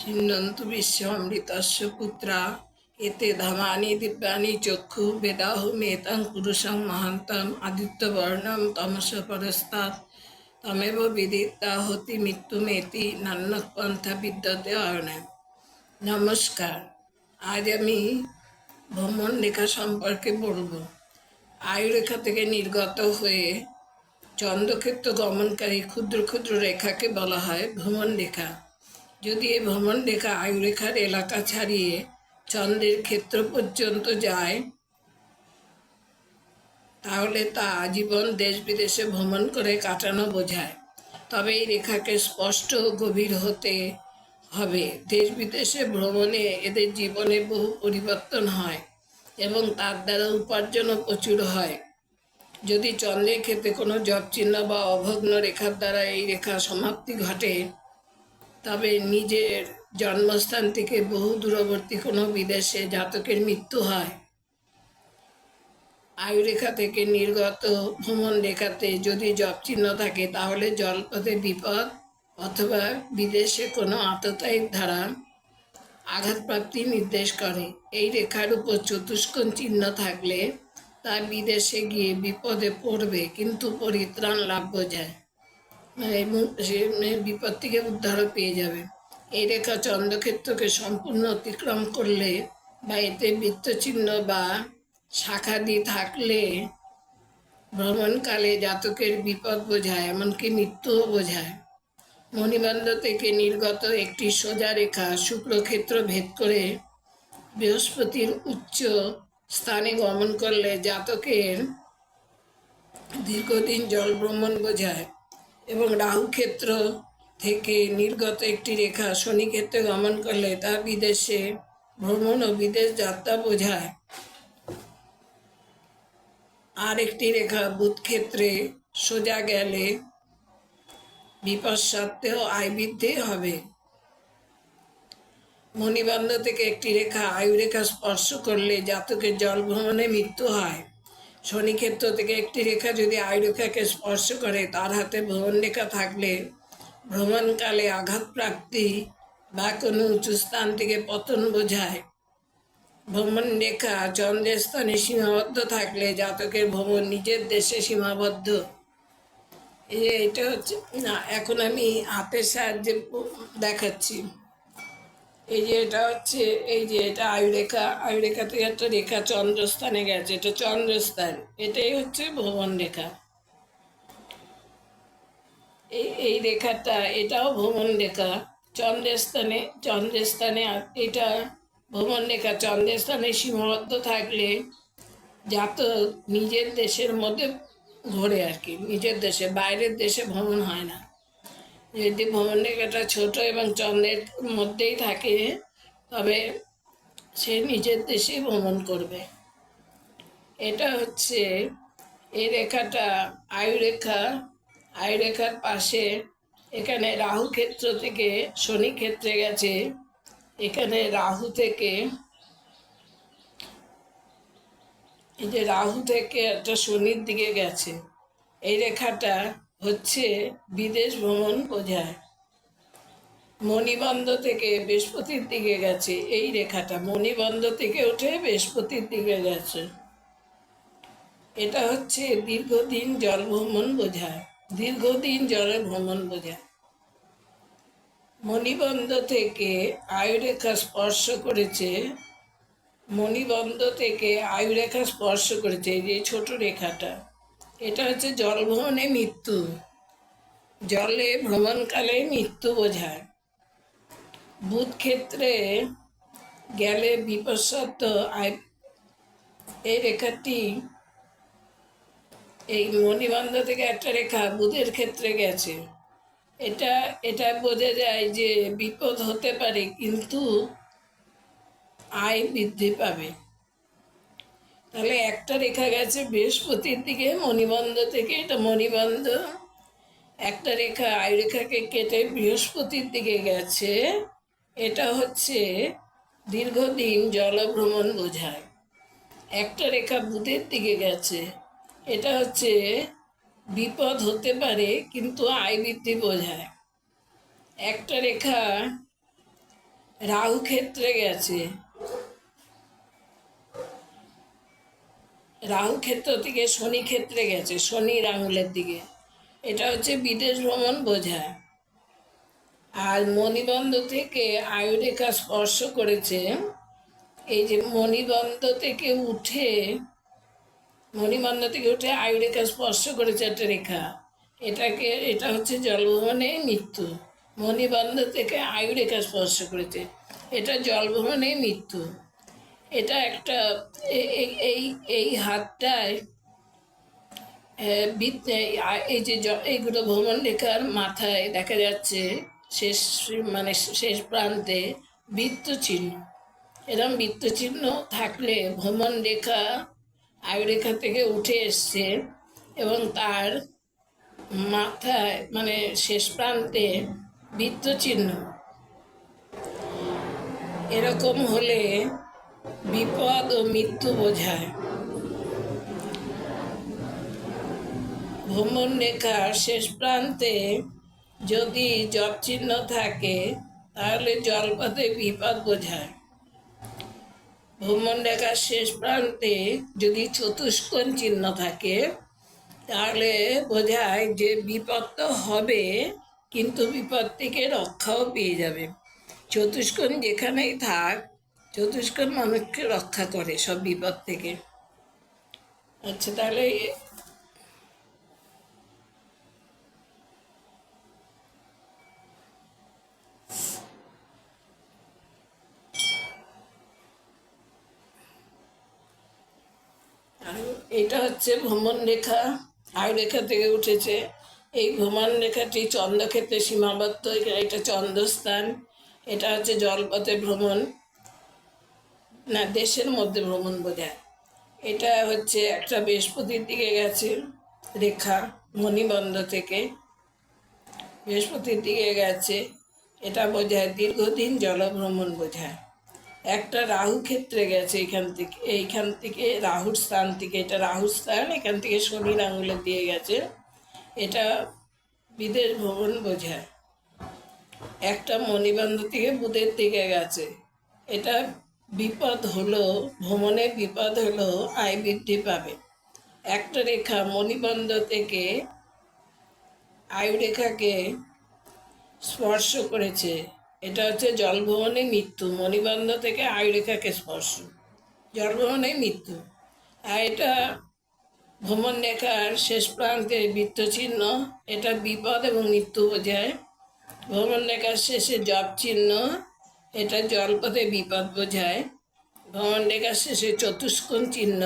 छिन्नन्तु विश्वामृतस्य पुत्रा एते धामानि दिव्यानि चक्षु वेदाहमेतं पुरुषं महान्तम् आदित्यवर्णं तमसः परस्तात् तमेव विदिता होति मृत्युमेति नान्यः पन्था विद्यते अयने। नमस्कार। आज আমি ভ্রমণ রেখা সম্পর্কে বলবো। আয়ুরেখা থেকে নির্গত হয়ে চন্দ্রক্ষেত্র গমনকারী ক্ষুদ্র ক্ষুদ্র রেখাকে বলা হয় ভ্রমণ রেখা। যদি এই ভ্রমণ রেখা আয়ুরেখার এলাকা ছাড়িয়ে চন্দ্রের ক্ষেত্র পর্যন্ত যায় তাহলে তা আজীবন দেশ বিদেশে ভ্রমণ করে কাটানো বোঝায়। তবে এই রেখাকে স্পষ্ট গভীর হতে হবে। দেশ বিদেশে ভ্রমণে এদের জীবনে বহু পরিবর্তন হয় এবং তার দ্বারা উপার্জনও প্রচুর হয়। যদি চন্দ্রের ক্ষেত্রে কোনো জপ চিহ্ন বা অভগ্ন রেখার দ্বারা এই রেখা সমাপ্তি ঘটে তবে নিজের জন্মস্থান থেকে বহু দূরবর্তী কোনো বিদেশে জাতকের মৃত্যু হয়। আয়ুরেখা থেকে নির্গত ভ্রমণ রেখাতে যদি জপ চিহ্ন থাকে তাহলে জলপথে বিপদ অথবা বিদেশে কোনো আততায়ীর দ্বারা আঘাতপ্রাপ্তি নির্দেশ করে। এই রেখার উপর চতুষ্কোণ চিহ্ন থাকলে তা বিদেশে গিয়ে বিপদে পড়বে কিন্তু পরিত্রাণ লাভ বোঝায়, সে বিপদ থেকে উদ্ধারও পেয়ে যাবে। এই রেখা চন্দ্রক্ষেত্রকে সম্পূর্ণ অতিক্রম করলে বা এতে বৃত্তচিহ্ন বা শাখাদি থাকলে ভ্রমণকালে জাতকের বিপদ বোঝায়, এমনকি মৃত্যুও বোঝায়। মণিবন্ধ থেকে নির্গত একটি সোজা রেখা শুক্রক্ষেত্র ভেদ করে বৃহস্পতির উচ্চ স্থানে গমন করলে জাতকের দীর্ঘদিন জল ভ্রমণ বোঝায় এবং রাহু ক্ষেত্র থেকে নির্গত একটি রেখা শনি ক্ষেত্রে গমন করলে তা বিদেশে ভ্রমণ ও বিদেশ যাত্রা বোঝায়। আর একটি রেখা বুধ ক্ষেত্রে সোজা গেলে বিপদ সত্ত্বেও আয় বৃদ্ধি হবে। মণিবন্ধ থেকে একটি রেখা আয়ুরেখা স্পর্শ করলে জাতকের জল ভ্রমণে মৃত্যু হয়। শনি ক্ষেত্র থেকে একটি রেখা যদি আয়ুরেখাকে স্পর্শ করে তার হাতে ভ্রমণ রেখা থাকলে ভ্রমণকালে আঘাতপ্রাপ্তি বা কোনো উঁচু স্থান থেকে পতন বোঝায়। ভ্রমণ রেখা চন্দ্রের স্থানে সীমাবদ্ধ থাকলে জাতকের ভ্রমণ নিজের দেশে সীমাবদ্ধ। এটা হচ্ছে না, এখন আমি হাতের সাহায্যে দেখাচ্ছি। এই যে এটা হচ্ছে, এই যে এটা আয়ুরেখা, আয়ুরেখা থেকে একটা রেখা চন্দ্রস্থানে গেছে, এটা চন্দ্রস্থান, এটাই হচ্ছে ভ্রমণ রেখা। এই রেখাটা এটাও ভ্রমণ রেখা চন্দ্রস্থানে এটা ভ্রমণ রেখা চন্দ্রের স্থানে সীমাবদ্ধ থাকলে জাতক নিজের দেশের মধ্যে ঘোরে আর কি, নিজের দেশে, বাইরের দেশে ভ্রমণ হয় না। যদি ভ্রমণ রেখাটা ছোট এবং চন্দ্রের মধ্যেই থাকে তবে সে নিজের দেশেই ভ্রমণ করবে। এটা হচ্ছে এই রেখাটা আয়ুরেখা। আয়ুরেখার পাশে এখানে রাহু ক্ষেত্র থেকে শনি ক্ষেত্রে গেছে, এখানে রাহু থেকে, এই যে রাহু থেকে একটা শনির দিকে গেছে। এই রেখাটা হচ্ছে বিদেশ ভ্রমণ বোঝায়। মণিবন্ধ থেকে বৃহস্পতির দিকে গেছে, এই রেখাটা মণিবন্ধ থেকে উঠে বৃহস্পতির দিকে গেছে। এটা হচ্ছে দীর্ঘদিন জল ভ্রমণ বোঝায়, দীর্ঘদিন জলে ভ্রমণ বোঝায়। মণিবন্ধ থেকে আয়ুরেখা স্পর্শ করেছে, মণিবন্ধ থেকে আয়ুরেখা স্পর্শ করেছে, এই যে ছোট রেখাটা, এটা হচ্ছে জল ভ্রমণে মৃত্যু, জলে ভ্রমণকালে মৃত্যু বোঝায়। বুধ ক্ষেত্রে গেলে বিপদসত্ত্ব আয়। এই রেখাটি, এই মণিবন্ধ থেকে একটা রেখা বুধের ক্ষেত্রে গেছে, এটা এটা বোঝা যায় যে বিপদ হতে পারে কিন্তু আয় বৃদ্ধি পাবে। তাহলে একটা রেখা গেছে বৃহস্পতির দিকে মণিবন্ধ থেকে, এটা মণিবন্ধ। একটা রেখা আয়ুরেখাকে কেটে বৃহস্পতির দিকে গেছে, এটা হচ্ছে দীর্ঘদিন জলভ্রমণ বোঝায়। একটা রেখা বুধের দিকে গেছে, এটা হচ্ছে বিপদ হতে পারে কিন্তু আয় বৃদ্ধি বোঝায়। একটা রেখা রাহু ক্ষেত্রে গেছে, রাহু ক্ষেত্র থেকে শনি ক্ষেত্রে গেছে, শনির আঙুলের দিকে। এটা হচ্ছে বিদেশ ভ্রমণ বোঝায়। আর মণিবন্ধ থেকে আয়ুরেখা স্পর্শ করেছে। এই যে মণিবন্ধ থেকে উঠে, মণিবন্ধ থেকে উঠে আয়ুরেখা স্পর্শ করেছে একটা রেখা, এটা হচ্ছে জলভ্রমণে মৃত্যু। মণিবন্ধ থেকে আয়ুরেখা স্পর্শ করেছে, এটা জলভ্রমণে মৃত্যু। এটা একটা এই এই হাতটায় এই যে এইগুলো ভ্রমণ রেখার মাথায় দেখা যাচ্ছে শেষ, মানে শেষ প্রান্তে বৃত্ত চিহ্ন। এরকম বৃত্ত চিহ্ন থাকলে ভ্রমণ রেখা আয়ুরেখা থেকে উঠে এসছে এবং তার মাথায় মানে শেষ প্রান্তে বৃত্ত চিহ্ন। এরকম হলে বিপদ ও মৃত্যু বোঝায়। ভ্রমণ রেখার শেষ প্রান্তে যদি জপ চিহ্ন থাকে তাহলে জলপথে বিপদ বোঝায়। ভ্রমণ রেখার শেষ প্রান্তে যদি চতুষ্কোণ চিহ্ন থাকে তাহলে বোঝায় যে বিপদ তো হবে, কিন্তু বিপদ থেকে রক্ষাও পেয়ে যাবে। চতুষ্কোণ যেখানেই থাক, চতুষ্কোণ মানুষকে রক্ষা করে সব বিপদ থেকে। আচ্ছা, তাহলে এটা হচ্ছে ভ্রমণ রেখা, আয়ুরেখা থেকে উঠেছে। এই ভ্রমণ রেখাটি চন্দ্রক্ষেত্রে সীমাবদ্ধ, এটা চন্দ্রস্থান। এটা হচ্ছে জলপথে ভ্রমণ, না দেশের মধ্যে ভ্রমণ বোঝায়। এটা হচ্ছে একটা বৃহস্পতির দিকে গেছে রেখা, মণিবন্ধ থেকে বৃহস্পতির দিকে গেছে। এটা বোঝায় দীর্ঘদিন জলভ্রমণ বোঝায়। একটা রাহু ক্ষেত্রে গেছে এইখান থেকে রাহুর স্থান থেকে, এটা রাহুর স্থান, এখান থেকে শনির আঙুলে দিয়ে গেছে। এটা বিদেশ ভ্রমণ বোঝায়। একটা মণিবন্ধ থেকে বুধের দিকে গেছে, এটা বিপদ হলো, ভ্রমণে বিপদ হলো আয় বৃদ্ধি পাবে। একটা রেখা মণিবন্ধ থেকে আয়ুরেখাকে স্পর্শ করেছে, এটা হচ্ছে জলভ্রমণে মৃত্যু। মণিবন্ধ থেকে আয়ুরেখাকে স্পর্শ, জলভ্রমণে মৃত্যু। আর এটা ভ্রমণ রেখার শেষ প্রান্তে বৃত্তচিহ্ন, এটা বিপদ এবং মৃত্যু বোঝায়। ভ্রমণ রেখার শেষে জপ চিহ্ন, এটা জলপথে বিপদ বোঝায়। ভ্রমণ রেখার শেষে চতুষ্কোণ চিহ্ন,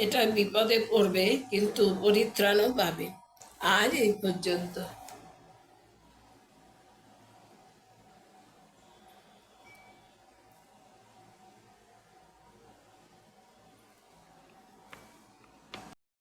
এটা বিপদে পড়বে কিন্তু পরিত্রাণও পাবে। আজ এই পর্যন্ত।